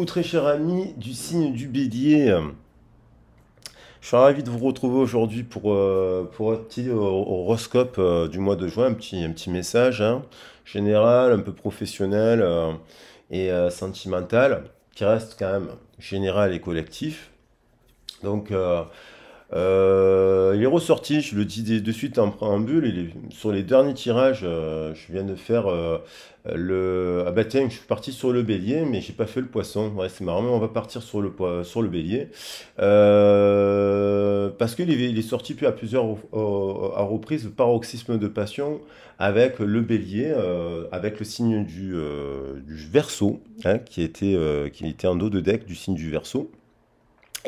Très cher ami du signe du Bélier, je suis ravi de vous retrouver aujourd'hui pour un petit horoscope du mois de juin, un petit message hein, général, un peu professionnel et sentimental, qui reste quand même général et collectif. Donc, il est ressorti, je le dis de suite en préambule, sur les derniers tirages, je viens de faire le... Ah bah tiens, je suis parti sur le bélier, mais j'ai pas fait le poisson. Ouais, c'est marrant, mais on va partir sur le bélier. Parce qu'il est sorti puis à à reprises, paroxysme de passion avec le bélier, avec le signe du Verseau, hein, qui était en dos de deck du signe du Verseau.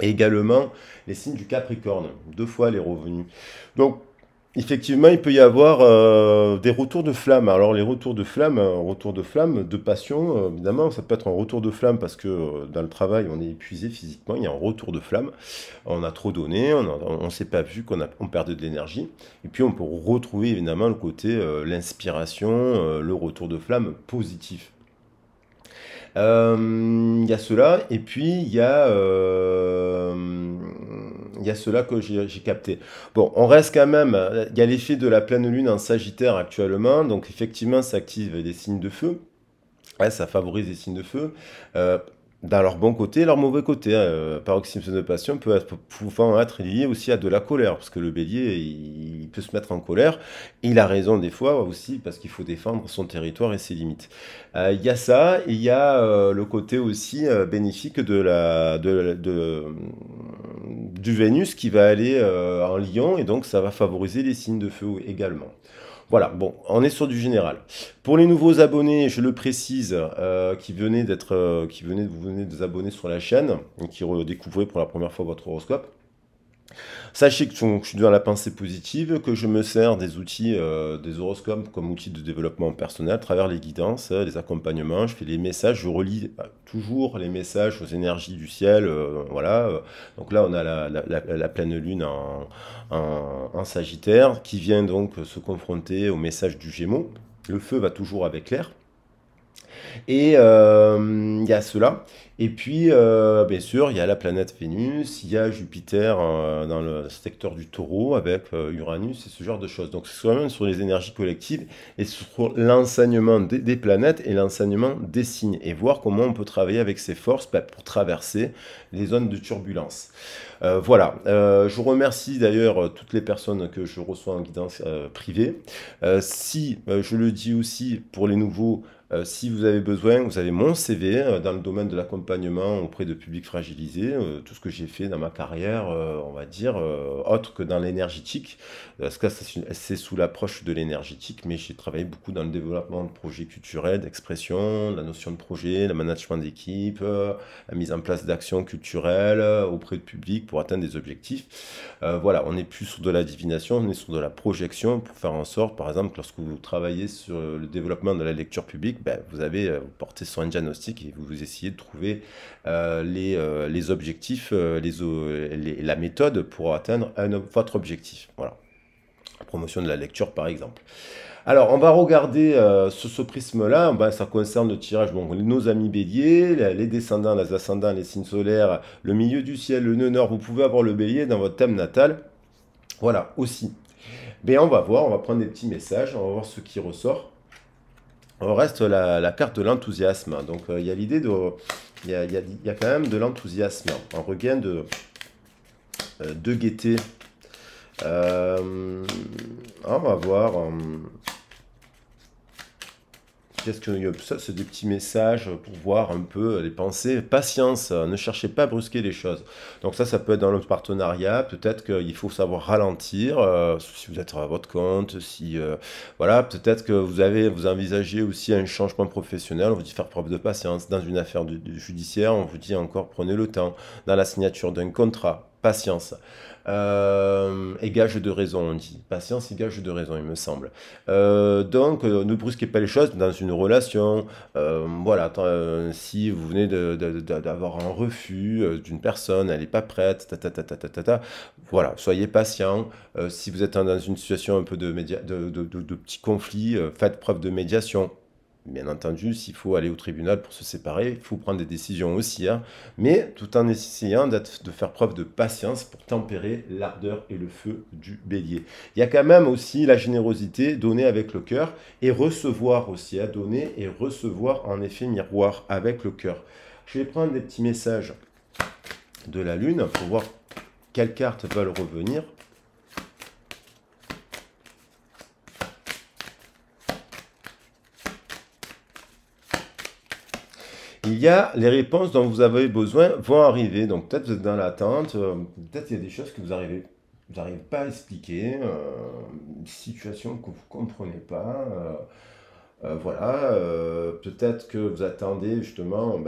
Et également les signes du Capricorne, deux fois les revenus. Donc, effectivement, il peut y avoir des retours de flamme. Alors, les retours de flamme, retour de flamme, de passion, évidemment, ça peut être un retour de flamme parce que dans le travail, on est épuisé physiquement, il y a un retour de flamme. On a trop donné, on ne s'est pas vu, on perd de l'énergie. Et puis, on peut retrouver évidemment le côté, l'inspiration, le retour de flamme positif. Il y a cela, et puis il y a cela que j'ai capté. Bon, on reste quand même, il y a l'effet de la pleine lune en Sagittaire actuellement, donc effectivement ça active des signes de feu. Ouais, ça favorise les signes de feu. Euh, dans leur bon côté et leur mauvais côté, hein. Paroxysme de passion pouvant être lié aussi à de la colère, parce que le bélier, il peut se mettre en colère. Il a raison des fois aussi, parce qu'il faut défendre son territoire et ses limites. Il y a ça, et il y a le côté aussi bénéfique du Vénus qui va aller en Lion, et donc ça va favoriser les signes de feu également. Voilà, bon, on est sur du général. Pour les nouveaux abonnés, je le précise, vous venez de vous abonner sur la chaîne, et qui redécouvrez pour la première fois votre horoscope. Sachez que je suis dans la pensée positive, que je me sers des outils, des horoscopes comme outils de développement personnel à travers les guidances, les accompagnements, je fais les messages, je relis toujours les messages aux énergies du ciel, voilà. Donc là, on a la pleine lune en Sagittaire qui vient donc se confronter au message du Gémeaux. Le feu va toujours avec l'air. Et il y a cela. Et puis, bien sûr, il y a la planète Vénus, il y a Jupiter dans le secteur du taureau avec Uranus et ce genre de choses. Donc, c'est quand même sur les énergies collectives et sur l'enseignement des planètes et l'enseignement des signes et voir comment on peut travailler avec ces forces pour traverser les zones de turbulence. Voilà, je remercie d'ailleurs toutes les personnes que je reçois en guidance privée. Si, je le dis aussi pour les nouveaux, si vous avez besoin, vous avez mon CV dans le domaine de l'accompagnement auprès de publics fragilisés, tout ce que j'ai fait dans ma carrière, on va dire, autre que dans l'énergétique. Parce que c'est sous l'approche de l'énergétique, mais j'ai travaillé beaucoup dans le développement de projets culturels, d'expression, la notion de projet, le management d'équipe, la mise en place d'actions culturelles auprès de publics pour atteindre des objectifs. Voilà, on n'est plus sur de la divination, on est sur de la projection pour faire en sorte, par exemple, lorsque vous travaillez sur le développement de la lecture publique, ben, vous portez sur un diagnostic et vous essayez de trouver les objectifs, la méthode pour atteindre votre objectif. Voilà, la promotion de la lecture par exemple. Alors, on va regarder ce prisme-là. Ben, ça concerne le tirage, bon, nos amis béliers, les descendants, les ascendants, les signes solaires, le milieu du ciel, le nœud nord. Vous pouvez avoir le bélier dans votre thème natal. Voilà, aussi. Mais on va voir, on va prendre des petits messages, on va voir ce qui ressort. On reste la carte de l'enthousiasme. Donc, il y a l'idée de. Il y a quand même de l'enthousiasme, un regain de gaieté. On va voir. Qu'est-ce que ça, c'est des petits messages pour voir un peu les pensées. Patience, ne cherchez pas à brusquer les choses. Donc ça peut être dans le partenariat. Peut-être qu'il faut savoir ralentir si vous êtes à votre compte. Si voilà, peut-être que vous envisagez aussi un changement professionnel. On vous dit faire preuve de patience dans une affaire judiciaire. On vous dit encore prenez le temps dans la signature d'un contrat. Patience. Et gage de raison, on dit. Patience et gage de raison, il me semble. Donc, ne brusquez pas les choses dans une relation. Voilà, si vous venez d'avoir un refus d'une personne, elle n'est pas prête, voilà, soyez patient. Si vous êtes dans une situation un peu de petit conflit, faites preuve de médiation. Bien entendu, s'il faut aller au tribunal pour se séparer, il faut prendre des décisions aussi, hein, mais tout en essayant de faire preuve de patience pour tempérer l'ardeur et le feu du bélier. Il y a quand même aussi la générosité, donner avec le cœur, et recevoir aussi, à donner et recevoir en effet miroir avec le cœur. Je vais prendre des petits messages de la Lune pour voir quelles cartes veulent revenir. Il y a les réponses dont vous avez besoin vont arriver. Donc peut-être vous êtes dans l'attente, peut-être il y a des choses que vous n'arrivez pas à expliquer, une situation que vous ne comprenez pas. Voilà, peut-être que vous attendez justement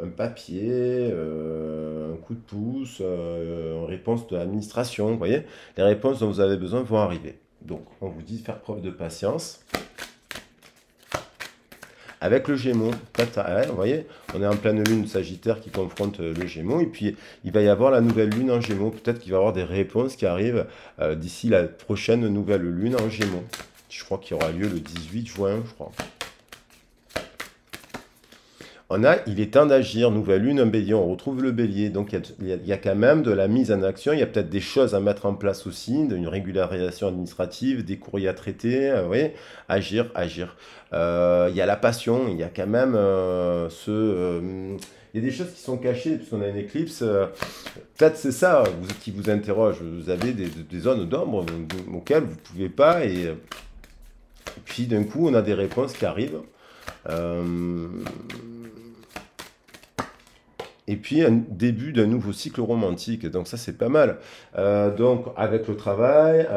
un papier, un coup de pouce, une réponse de l'administration. Vous voyez, les réponses dont vous avez besoin vont arriver. Donc on vous dit de faire preuve de patience. Avec le Gémeaux, vous voyez, on est en pleine lune Sagittaire qui confronte le Gémeaux, et puis il va y avoir la nouvelle lune en Gémeaux. Peut-être qu'il va y avoir des réponses qui arrivent d'ici la prochaine nouvelle lune en Gémeaux. Je crois qu'il y aura lieu le 18 juin, je crois. Il est temps d'agir, nouvelle lune, un bélier, on retrouve le bélier, donc il y a quand même de la mise en action, il y a peut-être des choses à mettre en place aussi, une régularisation administrative, des courriers à traiter, oui, agir. Il y a la passion, il y a quand même il y a des choses qui sont cachées, puisqu'on a une éclipse, peut-être c'est ça qui vous interroge, vous avez des zones d'ombre auxquelles vous ne pouvez pas, et puis d'un coup on a des réponses qui arrivent. Et puis un début d'un nouveau cycle romantique, donc ça c'est pas mal. Donc avec le travail,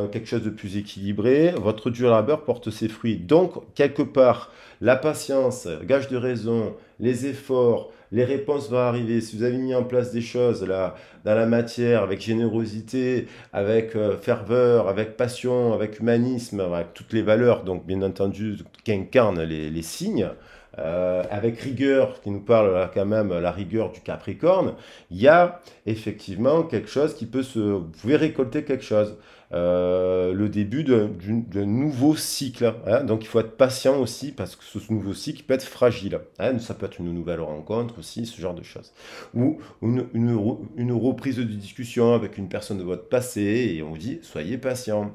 quelque chose de plus équilibré, votre dur labeur porte ses fruits. Donc quelque part, la patience, gage de raison, les efforts, les réponses vont arriver. Si vous avez mis en place des choses là, dans la matière, avec générosité, avec ferveur, avec passion, avec humanisme, avec toutes les valeurs, donc bien entendu qu'incarnent les signes, avec rigueur, qui nous parle là, quand même, la rigueur du Capricorne, il y a effectivement quelque chose qui peut vous pouvez récolter quelque chose. Le début d'un nouveau cycle, hein. Donc il faut être patient aussi parce que ce nouveau cycle peut être fragile, hein. Ça peut être une nouvelle rencontre aussi, ce genre de choses. Ou une reprise de discussion avec une personne de votre passé et on vous dit soyez patient.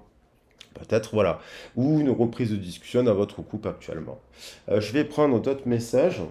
Peut-être, voilà. Ou une reprise de discussion dans votre couple actuellement. Je vais prendre d'autres messages.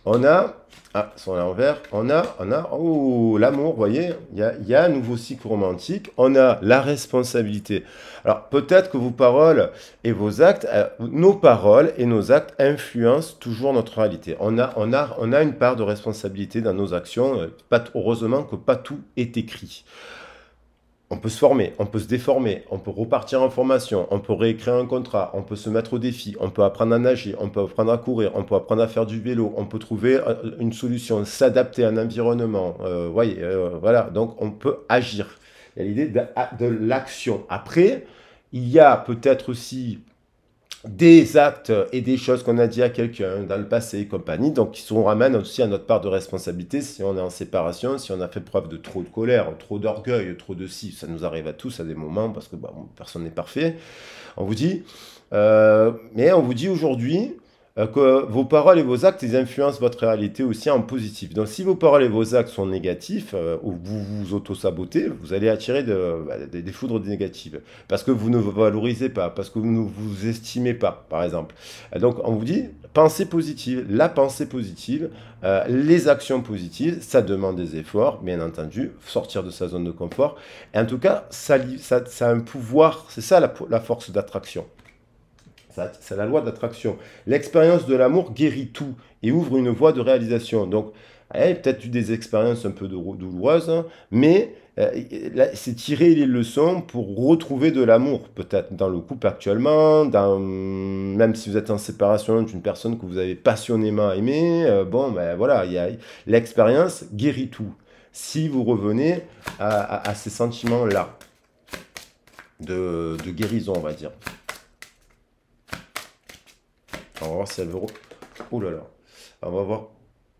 On a... Ah, sont à l'envers. Oh, l'amour, vous voyez, il y a un nouveau cycle romantique. On a la responsabilité. Alors, peut-être que vos paroles et vos actes, nos paroles et nos actes influencent toujours notre réalité. On a une part de responsabilité dans nos actions. Heureusement que pas tout est écrit. On peut se former, on peut se déformer, on peut repartir en formation, on peut réécrire un contrat, on peut se mettre au défi, on peut apprendre à nager, on peut apprendre à courir, on peut apprendre à faire du vélo, on peut trouver une solution, s'adapter à un environnement. Voyez, voilà, donc on peut agir. Il y a l'idée de l'action. Après, il y a peut-être aussi des actes et des choses qu'on a dit à quelqu'un dans le passé et compagnie, donc qui nous ramènent aussi à notre part de responsabilité si on est en séparation, si on a fait preuve de trop de colère, trop d'orgueil, trop de si, ça nous arrive à tous à des moments parce que personne n'est parfait. On vous dit, mais on vous dit aujourd'hui que vos paroles et vos actes, ils influencent votre réalité aussi en positif. Donc si vos paroles et vos actes sont négatifs, ou vous vous auto-sabotez, vous allez attirer des foudres négatives. Parce que vous ne vous valorisez pas, parce que vous ne vous estimez pas, par exemple. Donc on vous dit, pensée positive, la pensée positive, les actions positives, ça demande des efforts, bien entendu, sortir de sa zone de confort. Et en tout cas, ça a un pouvoir, c'est ça la force d'attraction. C'est la loi d'attraction. L'expérience de l'amour guérit tout et ouvre une voie de réalisation. Donc, peut-être eu des expériences un peu douloureuses, hein, mais c'est tirer les leçons pour retrouver de l'amour, peut-être dans le couple actuellement, même si vous êtes en séparation d'une personne que vous avez passionnément aimée, voilà, l'expérience guérit tout. Si vous revenez à ces sentiments-là de guérison, on va dire. On va voir si elle veut... Oh là là. On va voir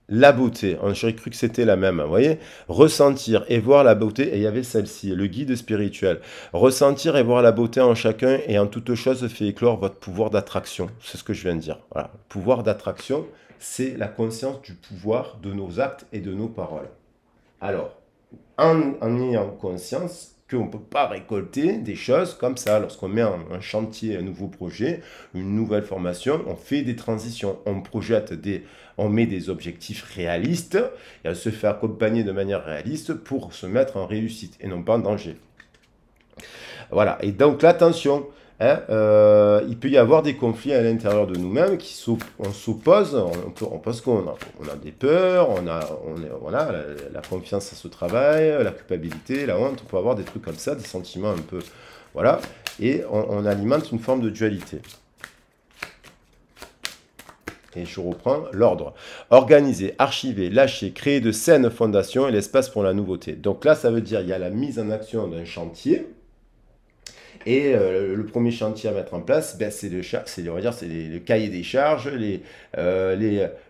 la beauté. J'aurais cru que c'était la même. Vous voyez, ressentir et voir la beauté. Et il y avait celle-ci, le guide spirituel. Ressentir et voir la beauté en chacun et en toute chose fait éclore votre pouvoir d'attraction. C'est ce que je viens de dire. Voilà. Le pouvoir d'attraction, c'est la conscience du pouvoir de nos actes et de nos paroles. Alors, en ayant conscience qu'on ne peut pas récolter des choses comme ça. Lorsqu'on met un chantier, un nouveau projet, une nouvelle formation, on fait des transitions, on met des objectifs réalistes et on se fait accompagner de manière réaliste pour se mettre en réussite et non pas en danger. Voilà, et donc l'attention, hein, il peut y avoir des conflits à l'intérieur de nous-mêmes on s'oppose, parce qu'on a des peurs, voilà, la confiance à ce travail, la culpabilité, la honte, on peut avoir des trucs comme ça, des sentiments un peu, voilà, et on alimente une forme de dualité. Et je reprends l'ordre. Organiser, archiver, lâcher, créer de saines fondations et l'espace pour la nouveauté. Donc là, ça veut dire qu'il y a la mise en action d'un chantier. Et le premier chantier à mettre en place, ben, c'est le cahier des charges,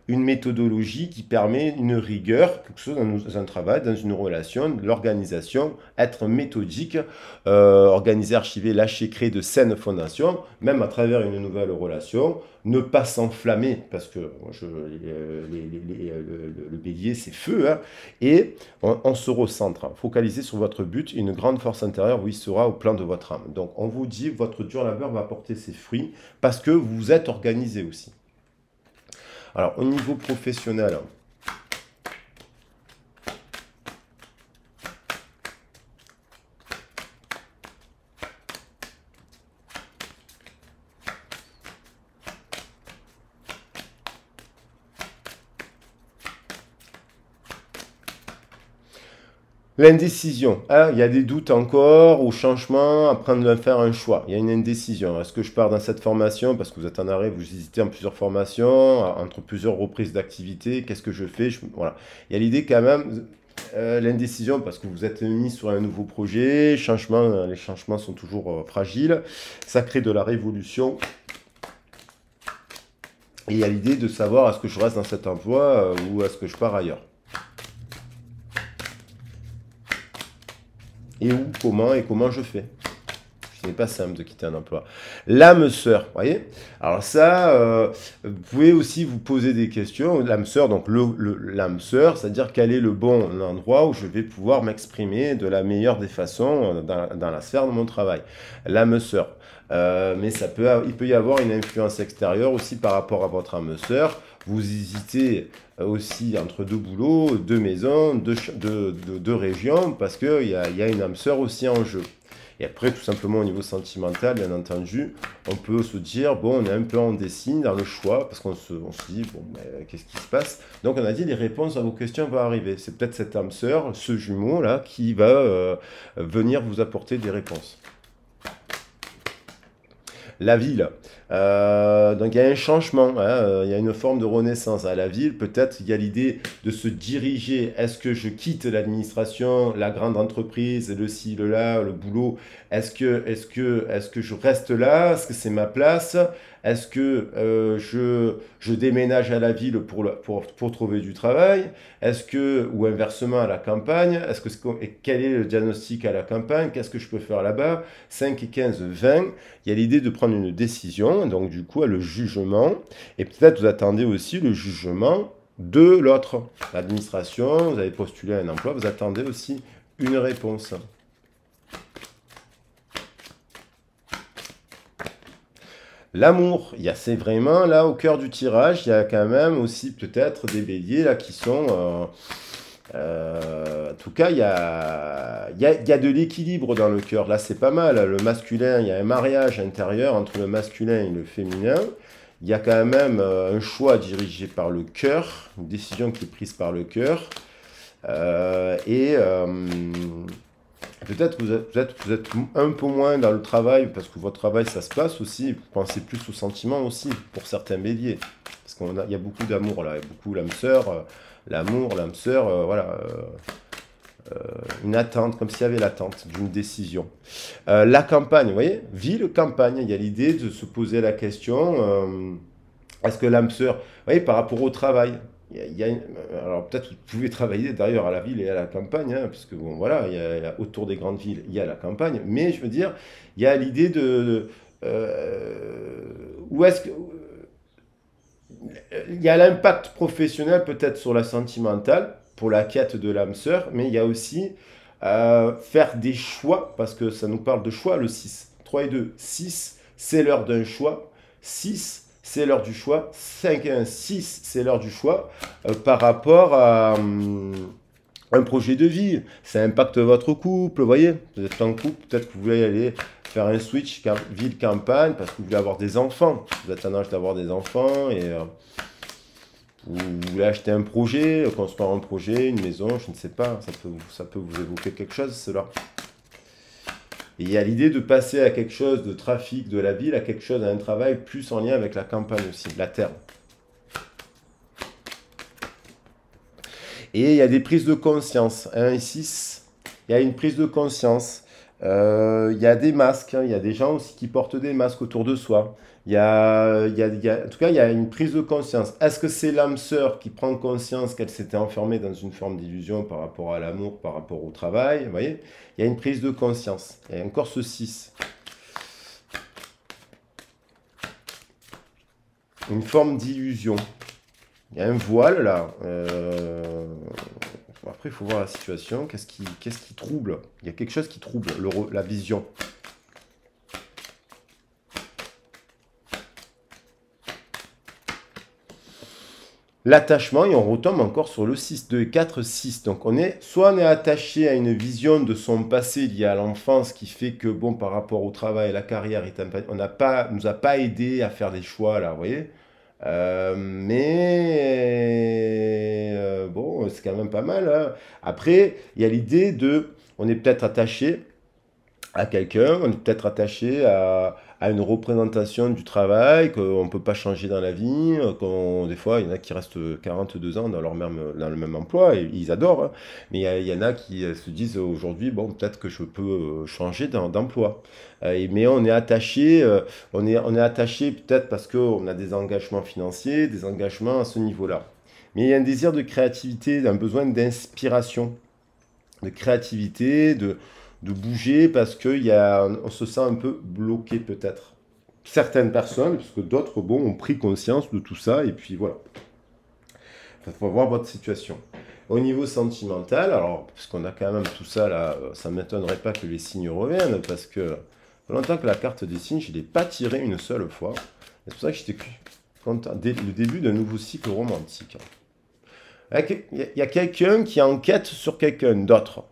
une méthodologie qui permet une rigueur, quelque chose dans un travail, dans une relation, l'organisation, être méthodique, organiser, archiver, lâcher, créer de saines fondations, même à travers une nouvelle relation, ne pas s'enflammer, parce que le bélier c'est feu, hein, et on se recentre, hein, focaliser sur votre but, une grande force intérieure vous y sera au plan de votre âme. Donc on vous dit, votre dur labeur va porter ses fruits, parce que vous êtes organisé aussi. Alors, au niveau professionnel, l'indécision, hein, il y a des doutes encore au changement, à prendre de faire un choix. Il y a une indécision. Est-ce que je pars dans cette formation parce que vous êtes en arrêt, vous hésitez en plusieurs formations, entre plusieurs reprises d'activité, qu'est-ce que je fais? Voilà. Il y a l'idée quand même, l'indécision parce que vous êtes mis sur un nouveau projet, les changements sont toujours fragiles, ça crée de la révolution. Et il y a l'idée de savoir est-ce que je reste dans cet emploi ou est-ce que je pars ailleurs. Et où, comment je fais. Ce n'est pas simple de quitter un emploi. L'âme sœur, vous voyez. Alors ça, vous pouvez aussi vous poser des questions. L'âme sœur, donc l'âme sœur, c'est-à-dire quel est le bon endroit où je vais pouvoir m'exprimer de la meilleure des façons dans la sphère de mon travail. L'âme sœur. Mais il peut y avoir une influence extérieure aussi par rapport à votre âme sœur. Vous hésitez aussi entre deux boulots, deux maisons, deux régions, parce qu'il y a une âme sœur aussi en jeu. Et après, tout simplement au niveau sentimental, bien entendu, on peut se dire, bon, on est un peu indécis dans le choix, parce qu'on se dit, bon, qu'est-ce qui se passe? Donc on a dit, les réponses à vos questions vont arriver. C'est peut-être cette âme sœur, ce jumeau-là, qui va venir vous apporter des réponses. La ville. Donc il y a un changement, hein, il y a une forme de renaissance à la ville. Peut-être il y a l'idée de se diriger. Est-ce que je quitte l'administration, la grande entreprise, le ci, le là, le boulot? Est-ce que je reste là? Est-ce que c'est ma place? Est-ce que je déménage à la ville pour trouver du travail? Ou inversement à la campagne? Quel est le diagnostic à la campagne? Qu'est-ce que je peux faire là-bas? 5 et 15, 20. Il y a l'idée de prendre une décision, donc du coup, le jugement. Et peut-être vous attendez aussi le jugement de l'autre. L'administration, vous avez postulé à un emploi, vous attendez aussi une réponse. L'amour, c'est vraiment là au cœur du tirage, il y a quand même aussi peut-être des béliers là qui sont... en tout cas, il y a de l'équilibre dans le cœur. Là, c'est pas mal. Le masculin, il y a un mariage intérieur entre le masculin et le féminin. Il y a quand même un choix dirigé par le cœur, une décision qui est prise par le cœur. Peut-être que vous êtes un peu moins dans le travail, parce que votre travail, ça se passe aussi. Vous pensez plus aux sentiments aussi, pour certains béliers. Parce qu'il y a beaucoup d'amour là, il y a beaucoup l'âme sœur, l'amour, l'âme sœur, voilà. Une attente, comme s'il y avait l'attente d'une décision. La campagne, vous voyez, ville, campagne, il y a l'idée de se poser la question, est-ce que l'âme sœur, vous voyez, par rapport au travail, alors peut-être que vous pouvez travailler d'ailleurs à la ville et à la campagne, hein, parce que bon, voilà, autour des grandes villes, il y a la campagne, mais je veux dire, il y a l'idée où est-ce que il y a l'impact professionnel peut-être sur la sentimentale, pour la quête de l'âme sœur, mais il y a aussi faire des choix, parce que ça nous parle de choix, le 6 3 et 2 6 c'est l'heure d'un choix. 6 c'est l'heure du choix. 5 et 1, 6 c'est l'heure du choix par rapport à un projet de vie. Ça impacte votre couple, vous voyez. Vous êtes en couple, peut-être que vous voulez aller faire un switch ville-campagne parce que vous voulez avoir des enfants. Vous êtes en âge d'avoir des enfants et vous voulez acheter un projet, construire un projet, une maison, je ne sais pas. Ça peut vous évoquer quelque chose, cela. Et il y a l'idée de passer à quelque chose de trafic de la ville, à quelque chose, à un travail plus en lien avec la campagne aussi, la terre. Et il y a des prises de conscience. 1 et 6, il y a une prise de conscience. Il y a des masques, hein. Il y a des gens aussi qui portent des masques autour de soi. En tout cas, il y a une prise de conscience. Est-ce que c'est l'âme sœur qui prend conscience qu'elle s'était enfermée dans une forme d'illusion par rapport à l'amour, par rapport au travail? Vous voyez, il y a une prise de conscience. Il y a encore ce 6. Une forme d'illusion. Il y a un voile là. Après, il faut voir la situation. Qu'est-ce qui trouble? Il y a quelque chose qui trouble la vision. L'attachement, et on retombe encore sur le 6, 2 et 4, 6. Donc, soit on est attaché à une vision de son passé lié à l'enfance qui fait que, bon, par rapport au travail, la carrière, on nous a pas aidé à faire des choix, là, vous voyez. Bon, c'est quand même pas mal, hein. Après, il y a l'idée on est peut-être attaché à quelqu'un, on est peut-être attaché à une représentation du travail qu'on ne peut pas changer dans la vie, des fois, il y en a qui restent 42 ans dans dans le même emploi, et ils adorent, hein. Mais il y en a qui se disent aujourd'hui, bon, peut-être que je peux changer d'emploi. Mais on est attaché peut-être parce qu'on a des engagements financiers, des engagements à ce niveau-là. Mais il y a un désir de créativité, un besoin d'inspiration, de créativité, de bouger parce on se sent un peu bloqué peut-être. Certaines personnes, parce que d'autres, bon, ont pris conscience de tout ça, et puis voilà. Il faut voir votre situation. Au niveau sentimental, alors, parce qu'on a quand même tout ça là, ça ne m'étonnerait pas que les signes reviennent, parce que ça fait longtemps que la carte des signes, je ne l'ai pas tirée une seule fois. C'est pour ça que j'étais content. Le début d'un nouveau cycle romantique. Il y a quelqu'un qui enquête sur quelqu'un d'autre.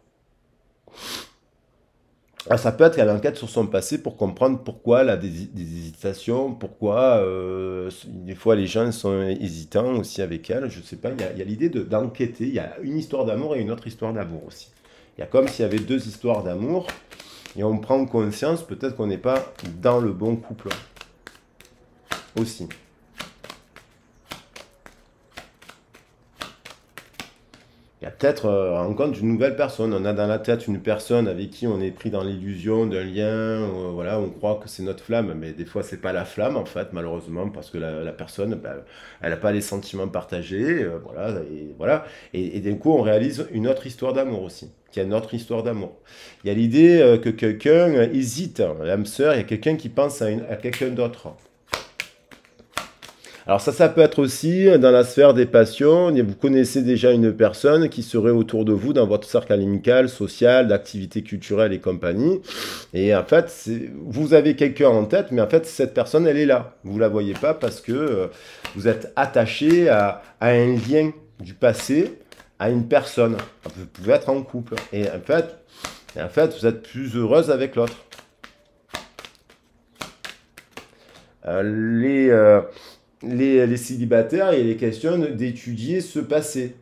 Ça peut être qu'elle enquête sur son passé pour comprendre pourquoi elle a des hésitations, pourquoi des fois les gens sont hésitants aussi avec elle, je ne sais pas, il y a l'idée d'enquêter, il y a une histoire d'amour et une autre histoire d'amour aussi. Il y a comme s'il y avait deux histoires d'amour, et on prend conscience peut-être qu'on n'est pas dans le bon couple aussi. Il y a peut-être rencontre d'une nouvelle personne. On a dans la tête une personne avec qui on est pris dans l'illusion d'un lien. Voilà, on croit que c'est notre flamme, mais des fois c'est pas la flamme en fait, malheureusement, parce que la personne, elle n'a pas les sentiments partagés. Voilà. Et d'un coup, on réalise une autre histoire d'amour aussi. Il y a une autre histoire d'amour. Il y a l'idée que quelqu'un hésite, l'âme sœur, il y a quelqu'un qui pense à quelqu'un d'autre. Alors ça peut être aussi dans la sphère des passions. Vous connaissez déjà une personne qui serait autour de vous dans votre cercle amical, social, d'activités culturelles et compagnie. Et en fait, vous avez quelqu'un en tête, mais en fait, cette personne, elle est là. Vous ne la voyez pas parce que vous êtes attaché à un lien du passé, à une personne. Vous pouvez être en couple. Et en fait, vous êtes plus heureuse avec l'autre. Les célibataires, il est question d'étudier ce passé.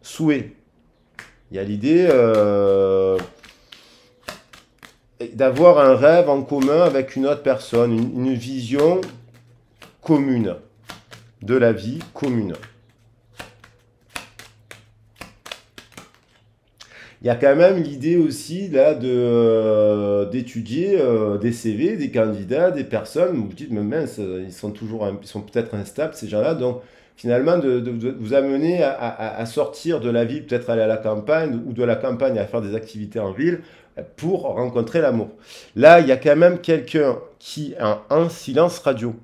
Souhait. Il y a l'idée d'avoir un rêve en commun avec une autre personne, une vision commune de la vie commune. il y a quand même l'idée aussi là d'étudier des CV, des candidats, des personnes. Vous vous dites, mais mince, ils sont peut-être instables ces gens-là. Donc finalement, de vous amener à sortir de la ville, peut-être aller à la campagne ou de la campagne à faire des activités en ville pour rencontrer l'amour. Là, il y a quand même quelqu'un qui a un silence radio.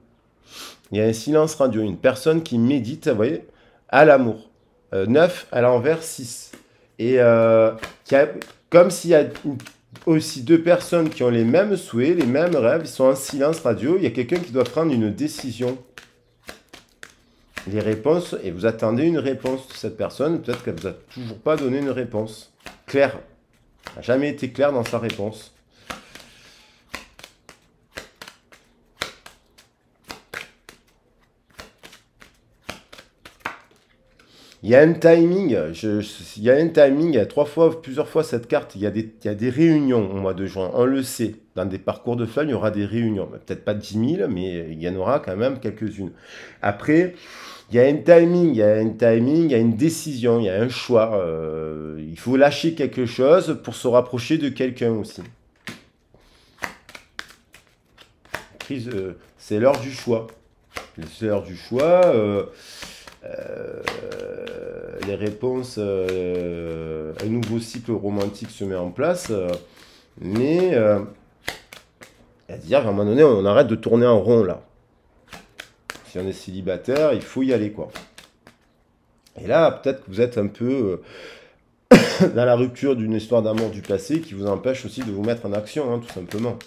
Il y a un silence radio, une personne qui médite, vous voyez, à l'amour. 9 à l'envers 6. Et qui a- comme s'il y a aussi deux personnes qui ont les mêmes souhaits, les mêmes rêves, ils sont en silence radio, il y a quelqu'un qui doit prendre une décision. Les réponses, et vous attendez une réponse de cette personne, peut-être qu'elle ne vous a toujours pas donné une réponse claire. Elle n'a jamais été claire dans sa réponse. Il y a un timing, il y a un timing, il y a plusieurs fois cette carte, il y a des réunions au mois de juin, on le sait. Dans des parcours de feuilles, il y aura des réunions. Peut-être pas 10 000, mais il y en aura quand même quelques-unes. Après, il y a un timing, il y a un timing, il y a une décision, il y a un choix. Il faut lâcher quelque chose pour se rapprocher de quelqu'un aussi. C'est l'heure du choix. C'est l'heure du choix. Les réponses, un nouveau cycle romantique se met en place, mais à dire qu'à un moment donné, on arrête de tourner en rond là. Si on est célibataire, il faut y aller quoi. Et là, peut-être que vous êtes un peu dans la rupture d'une histoire d'amour du passé qui vous empêche aussi de vous mettre en action, hein, tout simplement.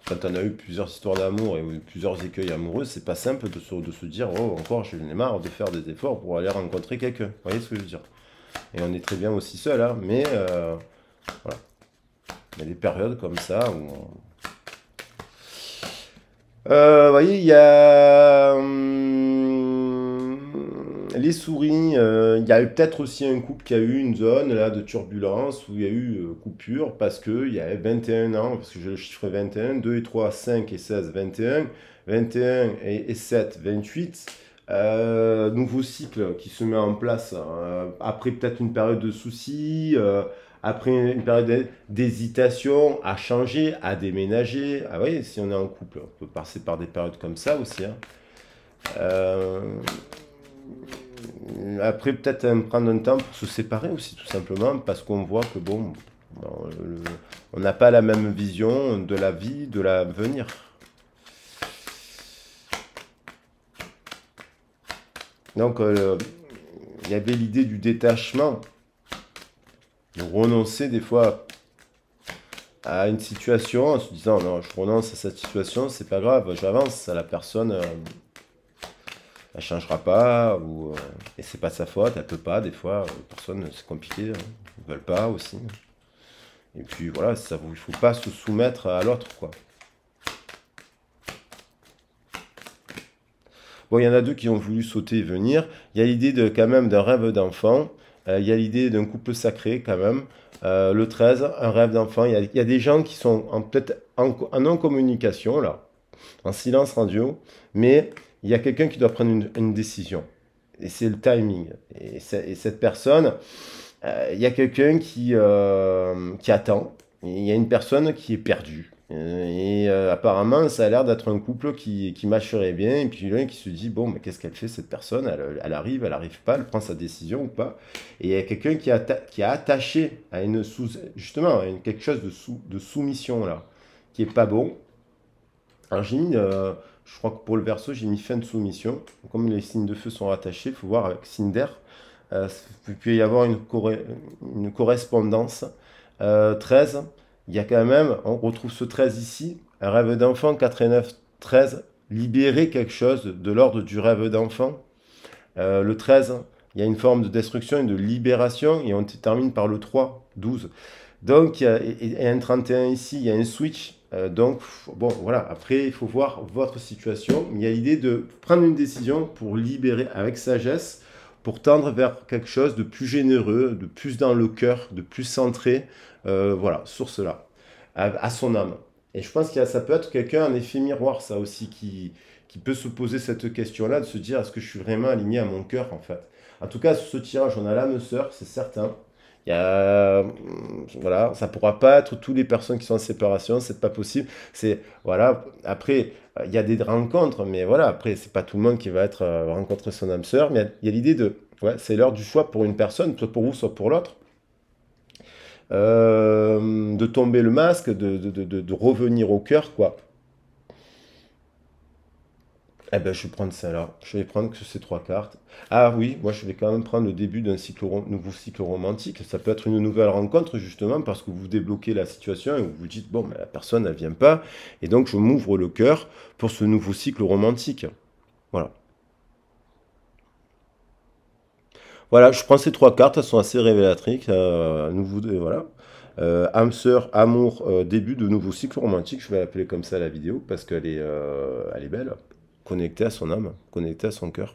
Quand on a eu plusieurs histoires d'amour et plusieurs écueils amoureux, c'est pas simple de se dire oh encore j'en ai marre de faire des efforts pour aller rencontrer quelqu'un. Vous voyez ce que je veux dire? Et on est très bien aussi seul, hein, mais voilà. Il y a des périodes comme ça où vous voyez, il y a les souris. Il y a eu peut-être aussi un couple qui a eu une zone là, de turbulence où il y a eu coupure parce qu'il y avait 21 ans, parce que j'ai le chiffre 21, 2 et 3, 5 et 16, 21, 21 et 7, 28. Nouveau cycle qui se met en place après peut-être une période de soucis, après une période d'hésitation à changer, à déménager. Ah oui, si on est en couple, on peut passer par des périodes comme ça aussi, hein. Euh, Après, peut-être prendre un temps pour se séparer aussi, tout simplement, parce qu'on voit que bon, on n'a pas la même vision de la vie, de l'avenir. Donc, il y avait l'idée du détachement, de renoncer des fois à une situation en se disant non, je renonce à cette situation, c'est pas grave, j'avance, la personne elle changera pas, et c'est pas de sa faute, elle peut pas, des fois, les personnes c'est compliqué, hein, ils veulent pas aussi. Et puis voilà, il faut pas se soumettre à l'autre, quoi. Bon, il y en a deux qui ont voulu sauter et venir. Il y a l'idée de quand même d'un rêve d'enfant. Il y a l'idée d'un couple sacré quand même. Le 13, un rêve d'enfant. Il y a des gens qui sont peut-être en non-communication, là, en silence radio, mais il y a quelqu'un qui doit prendre une décision. Et c'est le timing. Et cette personne, il y a quelqu'un qui attend. Et il y a une personne qui est perdue. Et apparemment, ça a l'air d'être un couple qui matcherait bien. Et puis l'un qui se dit, bon, mais qu'est-ce qu'elle fait cette personne? Elle arrive, elle arrive pas, elle prend sa décision ou pas. Et il y a quelqu'un qui a attaché à justement, à quelque chose de soumission là, qui est pas bon. Alors j'ai mis, je crois que pour le verso, j'ai mis fin de soumission. Comme les signes de feu sont rattachés, il faut voir avec signe d'air. Il peut y avoir une correspondance. 13, il y a quand même, on retrouve ce 13 ici, un rêve d'enfant, 4 et 9, 13, libérer quelque chose de l'ordre du rêve d'enfant. Le 13, il y a une forme de destruction et de libération, et on termine par le 3, 12. Donc, et un 31 ici, il y a un switch. Donc, bon, voilà, après, il faut voir votre situation. Il y a l'idée de prendre une décision pour libérer avec sagesse, pour tendre vers quelque chose de plus généreux, de plus dans le cœur, de plus centré, voilà, sur cela, à son âme. Et je pense que ça peut être quelqu'un, en effet miroir, ça aussi, qui peut se poser cette question-là, de se dire, est-ce que je suis vraiment aligné à mon cœur, en fait? En tout cas, sur ce tirage, on a l'âme sœur, c'est certain. Il y a, voilà, ça pourra pas être toutes les personnes qui sont en séparation, c'est pas possible. C'est, voilà, après, il y a des rencontres, mais voilà, après, c'est pas tout le monde qui va être rencontrer son âme sœur, mais il y a l'idée de, ouais, c'est l'heure du choix pour une personne, soit pour vous, soit pour l'autre. De tomber le masque, de revenir au cœur, quoi. Eh ben, je vais prendre ça là. Je vais prendre que ces trois cartes. Ah oui, moi je vais quand même prendre le début d'un nouveau cycle romantique. Ça peut être une nouvelle rencontre justement parce que vous débloquez la situation et vous vous dites, bon, mais la personne, elle vient pas. Et donc je m'ouvre le cœur pour ce nouveau cycle romantique. Voilà. Voilà, je prends ces trois cartes, elles sont assez révélatrices. Voilà. Âme sœur, amour, début de nouveau cycle romantique. Je vais l'appeler comme ça la vidéo parce elle est belle. Connectée à son âme, connectée à son cœur.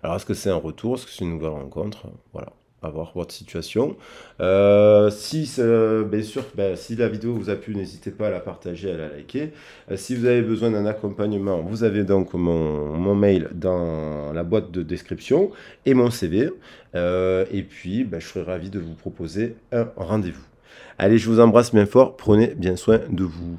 Alors, est-ce que c'est un retour? Est-ce que c'est une nouvelle rencontre? Voilà, à voir votre situation. Si, bien sûr, ben, si la vidéo vous a plu, n'hésitez pas à la partager, à la liker. Si vous avez besoin d'un accompagnement, vous avez donc mon mail dans la boîte de description et mon CV. Et puis, ben, je serai ravi de vous proposer un rendez-vous. Allez, je vous embrasse bien fort. Prenez bien soin de vous.